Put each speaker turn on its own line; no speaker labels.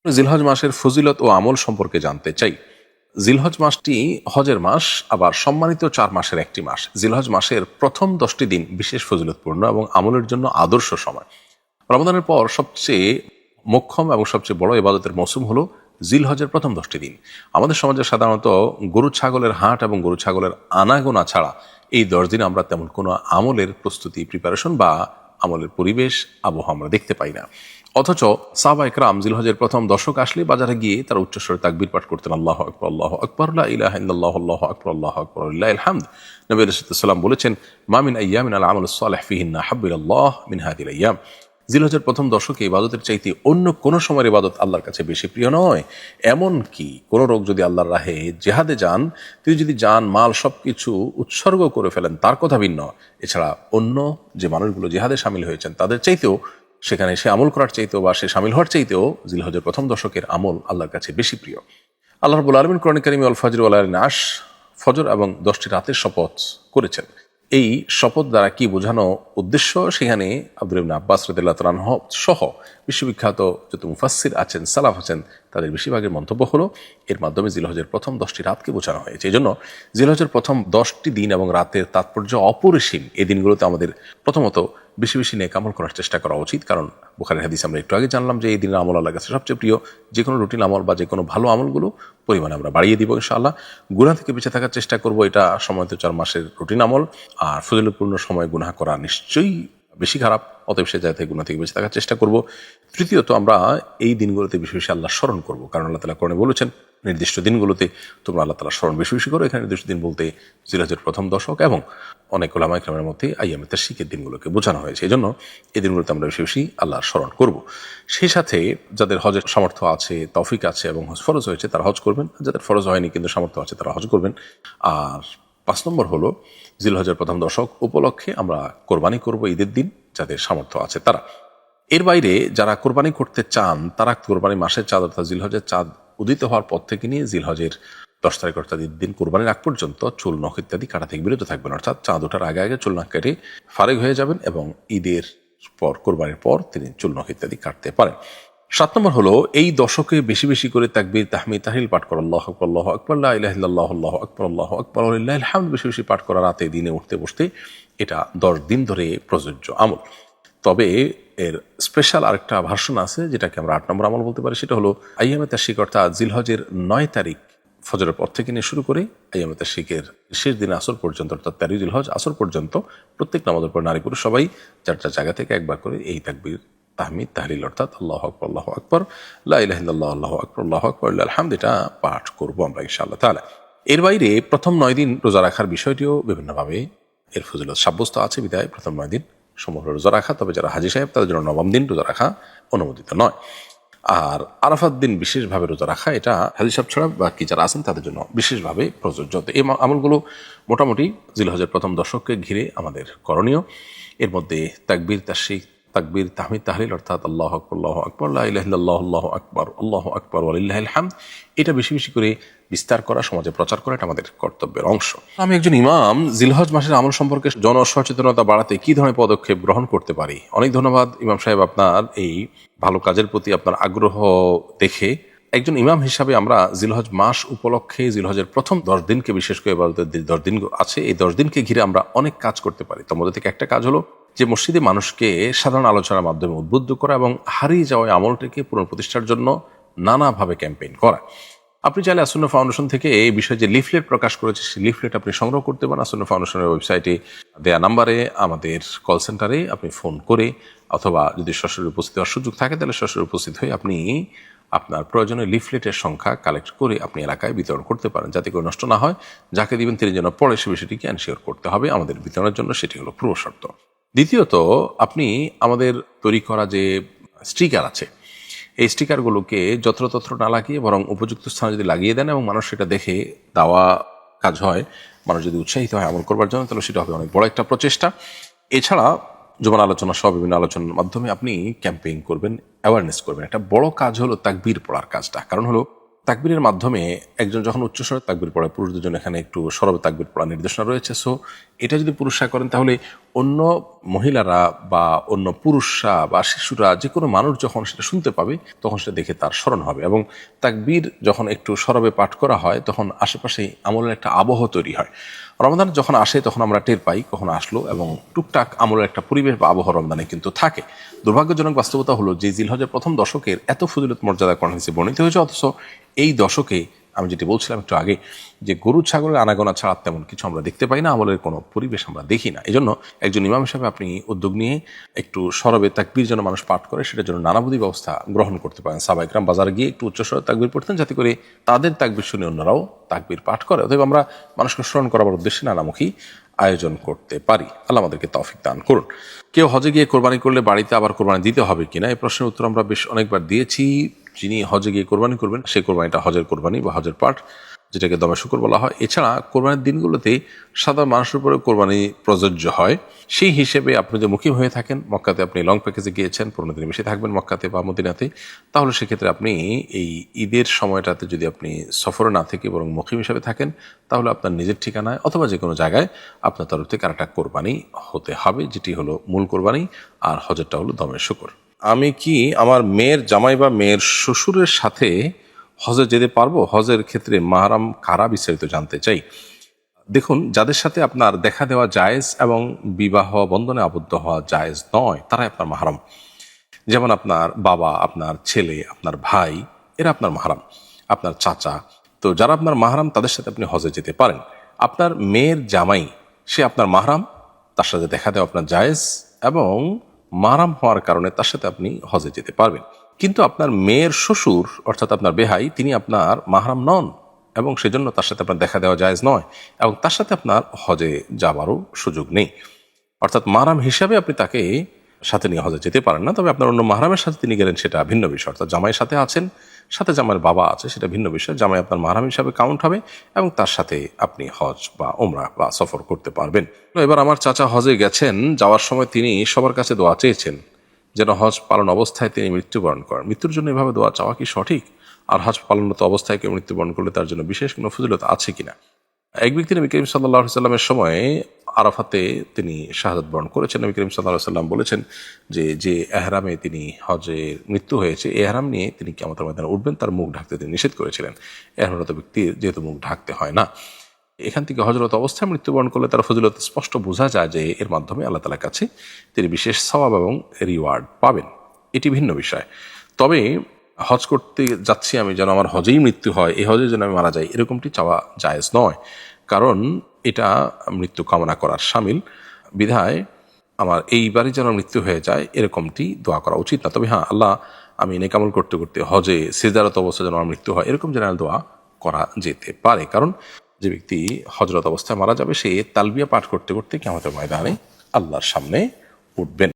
জিলহজ মাসের ফজিলত ও আমল সম্পর্কে জানতে চাই। জিলহজ মাসটি হজের মাস, আবার সম্মানিত 4 মাসের একটি মাস। জিলহজ মাসের প্রথম 10টি দিন বিশেষ ফজিলতপূর্ণ এবং আমলের জন্য আদর্শ সময়। রমজানের পর সবচেয়ে মোক্ষম এবং সবচেয়ে বড় ইবাদতের মৌসুম হলো জিলহজের প্রথম 10টি দিন। আমাদের সমাজে সাধারণত গরু ছাগলের হাট এবং গরু ছাগলের আনাগোনা ছাড়া এই 10 দিন আমরা তেমন কোনো আমলের প্রস্তুতি, প্রিপারেশন বা আমলের পরিবেশ, আবহাওয়া আমরা দেখতে পাই না। অথচ সাহাবা ইকরাম জিলহজের প্রথম দশক আসলে বাজারে গিয়ে তারা উচ্চস্বরে তাকবীর পাঠ করতেন, আল্লাহু আকবার, আল্লাহু আকবার, লা ইলাহা ইল্লাল্লাহু, আল্লাহু আকবার, আল্লাহু আকবার, লিল্লাহিল হামদ। নবী আলাইহিস সালাম বলেছেন, মা মিন আইয়ামিন আল আমালুস সালিহ ফিহিন্না হাব্বু ইলাল্লাহ মিন হাযিহিল আইয়াম। জিলহজের প্রথম দশকে ইবাদতের চাইতে অন্য কোনো সময়ের ইবাদত আল্লাহর কাছে বেশি প্রিয় নয়। এমন কি কোনো লোক যদি আল্লাহর রাহে জেহাদে যান, তিনি যদি যান মাল সবকিছু উৎসর্গ করে ফেলেন, তার কথা ভিন্ন। এছাড়া অন্য যে মানুষগুলো জেহাদে সামিল হয়েছেন তাদের চাইতেও, সেখানে সে আমল করার চাইতেও বা সে সামিল হওয়ার চাইতেও জিলহজের প্রথম দশকের আমল আল্লাহর কাছে বেশি প্রিয়। আল্লাহ রাব্বুল আলামিন কোরআন কারীমে আল ফজর ওয়াল লাইলিন আশ, ফজর এবং 10টি রাতের শপথ করেছেন। এই শপথ দ্বারা কি বোঝানো উদ্দেশ্য, সেখানে আব্দুল্লাহ ইবনে আব্বাস রাদিয়াল্লাহু তাআলা আনহু সহ বিশ্ববিখ্যাত যত মুফাসসির আছেন, সালাফ আছেন, তাদের বেশিরভাগের মন্তব্য হলো এর মাধ্যমে জিলহজের প্রথম 10টি রাতকে বোঝানো হয়েছে। এই জন্য জিলহজের প্রথম 10টি দিন এবং রাতের তাৎপর্য অপরিসীম। এই দিনগুলোতে আমাদের প্রথমত বেশি বেশি নেক আমল করার চেষ্টা করা উচিত। কারণ বুখারীর হাদিস আমরা একটু আগে জানলাম যে এই দিনের আমল আল্লাহর কাছে সবচেয়ে প্রিয়। যে কোনো রুটিন আমল বা যে কোনো ভালো আমলগুলো পরিমাণে আমরা বাড়িয়ে দিব ইনশাআল্লাহ। গুনাহ থেকে বেঁচে থাকার চেষ্টা করব, এটা সময়ত 4 মাসের রুটিন আমল। আর ফজিলতপূর্ণ সময় গুনাহ করা নিশ্চয়ই বেশি খারাপ, অতএব সে জায়গা থেকে গুনাহ থেকে বেঁচে থাকার চেষ্টা করব। তৃতীয়ত আমরা এই দিনগুলোতে বেশি বেশি আল্লাহ স্মরণ করব, কারণ আল্লাহ তাআলা কোরআনে বলেছেন নির্দিষ্ট দিনগুলোতে তোমরা আল্লাহ তাআলা স্মরণ বেশি বেশি করো। এখানে নির্দিষ্ট দিন বলতে জিলহজের প্রথম দশক এবং অনেক উলামা ইকরামের মধ্যে আইয়ামে তাশরিকের দিনগুলোকে বোঝানো হয়েছে। এই জন্য এই দিনগুলোতে আমরা বেশি বেশি আল্লাহর স্মরণ করব। সেই সাথে যাদের হজের সামর্থ্য আছে, তৌফিক আছে এবং হজ ফরজ হয়েছে তারা হজ করবেন, যাদের ফরজ হয়নি কিন্তু সামর্থ্য আছে তারা হজ করবেন। আর 5 নম্বর হলো জিলহজের প্রথম দশক উপলক্ষে আমরা কোরবানি করব ঈদের দিন, যাদের সামর্থ্য আছে তারা। এর বাইরে যারা কোরবানি করতে চান তারা কোরবানি মাসের চাঁদ অর্থাৎ জিলহজের চাঁদ উদিত হওয়ার পর থেকে নিয়ে জিলহজের 10 তারিখ অর্থাৎ ঈদ দিন কোরবানির আগ পর্যন্ত চুল নখ ইত্যাদি কাটা থেকে বিরত থাকবেন। অর্থাৎ চাঁদ ওঠার আগে আগে চুল নখ কেটে ফারেগ হয়ে যাবেন এবং ঈদের পর, কোরবানির পর তিনি চুল নখ ইত্যাদি কাটতে পারেন। 7 নম্বর হলো এই দশকে বেশি বেশি করে তাকবীর, তাহমিদ, তাহলিল পাঠ করা, আল্লাহু আকবার, আল্লাহু আকবার, লা ইলাহা ইল্লাল্লাহু, আল্লাহু আকবার, আল্লাহু আকবার, লিল্লাহিল হামদ বেশি বেশি পাঠ করা রাতে দিনে উঠতে বসতে। এটা 10 দিন ধরে প্রযোজ্য আমল। তবে এর স্পেশাল আরেকটা ভার্সন আছে যেটাকে আমরা 8 নম্বর আমল বলতে পারি। সেটা হলো আইয়ামে তাশরিক অর্থাৎ জিলহজের 9 তারিখ ফজরের পর থেকে নিয়ে শুরু করে আইয়ামে তাশরিকের শেষ দিন আসর পর্যন্ত অর্থাৎ 13 জিলহজ আসর পর্যন্ত প্রত্যেক নামাজের পর নারী পুরুষ সবাই যার যার জায়গা থেকে একবার করে এই তাকবীর, তাহমিদ, তাহলিল অর্থাৎ আল্লাহু আকবার, আল্লাহু আকবার, লা ইলাহা ইল্লাল্লাহ, আল্লাহু আকবার, আল্লাহু আকবার, লিল্লাহিল হামদ এটা পাঠ করব আমরা ইনশাআল্লাহ তাআলা। এর বাইরে প্রথম 9 দিন রোজা রাখার বিষয়টিও বিভিন্নভাবে এর ফজিলত সাব্যস্ত আছে। বিধায় প্রথম 9 দিন সমগ্র রোজা রাখা, তবে যারা হাজী সাহেব তাদের জন্য 9ম দিন রোজা রাখা অনুমোদিত নয়। আর আরাফাত দিন বিশেষভাবে রোজা রাখা, এটা হাজী সাহেব ছাড়া বাকি যারা আছেন তাদের জন্য বিশেষভাবে প্রযোজ্য। এই আমলগুলো মোটামুটি জিলহজের প্রথম দশককে ঘিরে আমাদের করণীয়। এর মধ্যে তাকবীর, তাকবীর, তাহমিদ, তাহলিল অর্থাৎ আল্লাহু আকবার, আল্লাহু আকবার, লা ইলাহা ইল্লাল্লাহু, আল্লাহু আকবার, আল্লাহু আকবার, লিল্লাহিল হামদ এটা বেশি বেশি করে বিস্তার করা, সমাজে প্রচার করা, এটা আমাদের কর্তব্যের অংশ। আমি একজন ইমাম, জিলহজ মাসের আমল সম্পর্কে জনসচেতনতা বাড়াতে কি ধরনের পদক্ষেপ গ্রহণ করতে পারি? অনেক ধন্যবাদ ইমাম সাহেব আপনার এই ভালো কাজের প্রতি আপনার আগ্রহ দেখে। একজন ইমাম হিসাবে আমরা জিলহজ মাস উপলক্ষে জিলহজের প্রথম 10 দিনকে, বিশেষ করে 10 দিন আছে, এই 10 দিনকে ঘিরে আমরা অনেক কাজ করতে পারি। তার মধ্যে থেকে একটা কাজ হলো যে মসজিদে মানুষকে সাধারণ আলোচনার মাধ্যমে উদ্বুদ্ধ করা এবং হারিয়ে যাওয়া আমলটিকে পুনঃপ্রতিষ্ঠার জন্য নানাভাবে ক্যাম্পেইন করা। আপনি চাইলে আসন্না ফাউন্ডেশন থেকে এই বিষয়ে যে লিফলেট প্রকাশ করেছে সেই লিফলেট আপনি সংগ্রহ করতে পারেন। আসন্না ফাউন্ডেশনের ওয়েবসাইটে দেয়া নাম্বারে, আমাদের কল সেন্টারে আপনি ফোন করে, অথবা যদি সরাসরি উপস্থিত হওয়ার সুযোগ থাকে তাহলে সরাসরি উপস্থিত হয়ে আপনি আপনার প্রয়োজনীয় লিফলেটের সংখ্যা কালেক্ট করে আপনি এলাকায় বিতরণ করতে পারেন, যাতে করে নষ্ট না হয়। যাকে দিবেন তিনি যেন পড়ে সে বিষয়টিকে এনশিওর করতে হবে আমাদের বিতরণের জন্য, সেটি হলো পূর্ব শর্ত। দ্বিতীয়ত, আপনি আমাদের তৈরি করা যে স্টিকার আছে, এই স্টিকারগুলোকে যত্রতত্র না লাগিয়ে বরং উপযুক্ত স্থানে যদি লাগিয়ে দেন এবং মানুষ সেটা দেখে দেওয়া কাজ হয়, মানুষ যদি উৎসাহিত হয় আমল করবার জন্য, তাহলে সেটা হবে অনেক বড় একটা প্রচেষ্টা। এছাড়া জুমার আলোচনা সহ বিভিন্ন আলোচনার মাধ্যমে আপনি ক্যাম্পেইন করবেন, অ্যাওয়ারনেস করবেন। একটা বড় কাজ হলো তাকবীর পড়ার কাজটা। কারণ হলো তাকবীরের মাধ্যমে একজন যখন উচ্চস্বরে তাকবীর পড়ে, পুরুষদের জন্য এখানে একটু সরবে তাকবীর পড়ার নির্দেশনা রয়েছে। সো এটা যদি পুরুষরা করেন তাহলে অন্য মহিলারা বা অন্য পুরুষরা বা শিশুরা যে কোনো মানুষ যখন সেটা শুনতে পাবে তখন সেটা দেখে তার স্মরণ হবে। এবং তাকবীর যখন একটু সরবে পাঠ করা হয় তখন আশেপাশে আমলের একটা আবহ তৈরি হয়। রমজান যখন আসে তখন আমরা টের পাই কখন আসলো, এবং টুকটাক আমলের একটা পরিবেশ বা আবহাওয়া রমজানে কিন্তু থাকে। দুর্ভাগ্যজনক বাস্তবতা হলো যে জিলহজের প্রথম দশকের এত ফজিলত মর্যাদা কোরআন হাদিসে বর্ণিত হয়েছে, অথচ এই দশকে আমি যেটি বলছিলাম একটু আগে যে গরু ছাগলের আনাগোনা ছাড়া তেমন কিছু আমরা দেখতে পাই না, আমলের কোনো পরিবেশ আমরা দেখি না। এই জন্য একজন ইমাম হিসাবে আপনি উদ্যোগ নিয়ে একটু সরবে তাকবীর যেন মানুষ পাঠ করে সেটার জন্য নানাবিধ ব্যবস্থা গ্রহণ করতে পারেন। সাহাবায়ে কেরাম বাজারে গিয়ে একটু উচ্চস্বরে তাকবীর পড়তেন যাতে করে তাদের তাকবীর শুনে অন্যরাও তাকবীর পাঠ করে। অতএব আমরা মানুষকে স্মরণ করার উদ্দেশ্যে নানামুখী আয়োজন করতে পারি। আল্লাহ আমাদেরকে তৌফিক দান করুন। কেউ হজে গিয়ে কোরবানি করলে বাড়িতে আবার কোরবানি দিতে হবে কিনা, এই প্রশ্নের উত্তর আমরা বেশ অনেকবার দিয়েছি। যিনি হজে গিয়ে কোরবানি করবেন সেই কোরবানিটা হজের কোরবানি বা হজের পাঠ, যেটাকে দমে শুকর বলা হয়। এছাড়া কোরবানির দিনগুলোতে সাধারণ মানুষের উপরে কোরবানি প্রযোজ্য হয়। সেই হিসেবে আপনি যে মুকিম হয়ে থাকেন, মক্কাতে আপনি লং প্যাকেজে গিয়েছেন, 15 দিন বেশি থাকবেন মক্কাতে বা মদিনাতে, তাহলে সেক্ষেত্রে আপনি এই ঈদের সময়টাতে যদি আপনি সফরে না থেকে বরং মুকিম হিসেবে থাকেন তাহলে আপনার নিজের ঠিকানায় অথবা যে কোনো জায়গায় আপনার তরফ থেকে আরেকটা কোরবানি হতে হবে, যেটি হলো মূল কোরবানি, আর হজেরটা হলো দমে শুকর। আমি কি আমার মেয়ের জামাই বা মেয়ের শ্বশুরের সাথে হজে যেতে পারবো? হজের ক্ষেত্রে মাহরাম কারা বিস্তারিত জানতে চাই। দেখুন, যাদের সাথে আপনার দেখা দেওয়া জায়েজ এবং বিবাহ বন্ধনে আবদ্ধ হওয়া জায়েজ নয় তারাই আপনার মাহরাম। যেমন আপনার বাবা, আপনার ছেলে, আপনার ভাই, এরা আপনার মাহরাম, আপনার চাচা। তো যারা আপনার মাহরাম তাদের সাথে আপনি হজে যেতে পারেন। আপনার মেয়ের জামাই সে আপনার মাহরাম, তার সাথে দেখা দেওয়া আপনার জায়েজ এবং মাহরাম হওয়ার কারণে তার সাথে আপনি হজে যেতে পারবেন। কিন্তু আপনার মেয়ের শ্বশুর অর্থাৎ আপনার বেহাই, তিনি আপনার মাহরাম নন এবং সেজন্য তার সাথে আপনার দেখা দেওয়া জায়েজ নয় এবং তার সাথে আপনার হজে যাবারও সুযোগ নেই। অর্থাৎ মাহরাম হিসাবে আপনি তাকে সাথে নিয়ে হজে যেতে পারেন না। তবে আপনার অন্য মাহরামের সাথে তিনি গেলেন সেটা ভিন্ন বিষয়। অর্থাৎ জামাইয়ের সাথে আছেন, সাথে জামাইয়ের বাবা আছে, সেটা ভিন্ন বিষয়। জামাই আপনার মাহরাম হিসাবে কাউন্ট হবে এবং তার সাথে আপনি হজ বা ওমরা বা সফর করতে পারবেন। এবার আমার চাচা হজে গেছেন, যাওয়ার সময় তিনি সবার কাছে দোয়া চেয়েছেন যেন হজ পালন অবস্থায় তিনি মৃত্যুবরণ করেন। মৃত্যুর জন্য এভাবে দোয়া চাওয়া কি সঠিক? আর হজ পালনরত অবস্থায় কেউ মৃত্যুবরণ করলে তার জন্য বিশেষ কোনো ফজিলত আছে কিনা? এক ব্যক্তি নবী করিম সাল্লাল্লাহু আলাইহি সাল্লামের সময় আরাফাতে তিনি শাহাদাত বরণ করেছেন। নবী করিম সাল্লাল্লাহু আলাইহি সাল্লাম বলেছেন যে যে এহরামে তিনি হজে মৃত্যু হয়েছে, এহরাম নিয়ে তিনি কিয়ামতের ময়দানে উঠবেন, তার মুখ ঢাকতে তিনি নিষেধ করেছিলেন। এহরামরত ব্যক্তির যেহেতু মুখ ঢাকতে হয় না, এখান থেকে হজরত অবস্থায় মৃত্যুবরণ করলে তার ফজিলত স্পষ্ট বোঝা যায় যে এর মাধ্যমে আল্লাহ তাআলার কাছে তিনি বিশেষ সওয়াব এবং রিওয়ার্ড পাবেন। এটি ভিন্ন বিষয়। তবে হজ করতে যাচ্ছি আমি, যেন আমার হজেই মৃত্যু হয়, এই হজে যেন আমি মারা যাই, এরকমটি চাওয়া জায়েজ নয়, কারণ এটা মৃত্যু কামনা করার শামিল। বিধায় আমার এইবারই যেন মৃত্যু হয়ে যায় এরকমটি দোয়া করা উচিত না। তবে হ্যাঁ, আল্লাহ আমি নেকামল করতে করতে হজে সিজদারত অবস্থায় যেন আমার মৃত্যু হয়, এরকম জেনারেল দোয়া করা যেতে পারে। কারণ যে ব্যক্তি হজরত অবস্থায় মারা যাবে সে তালবিয়া পাঠ করতে করতে কিয়ামতের ময়দানে আল্লাহর সামনে উঠবেন।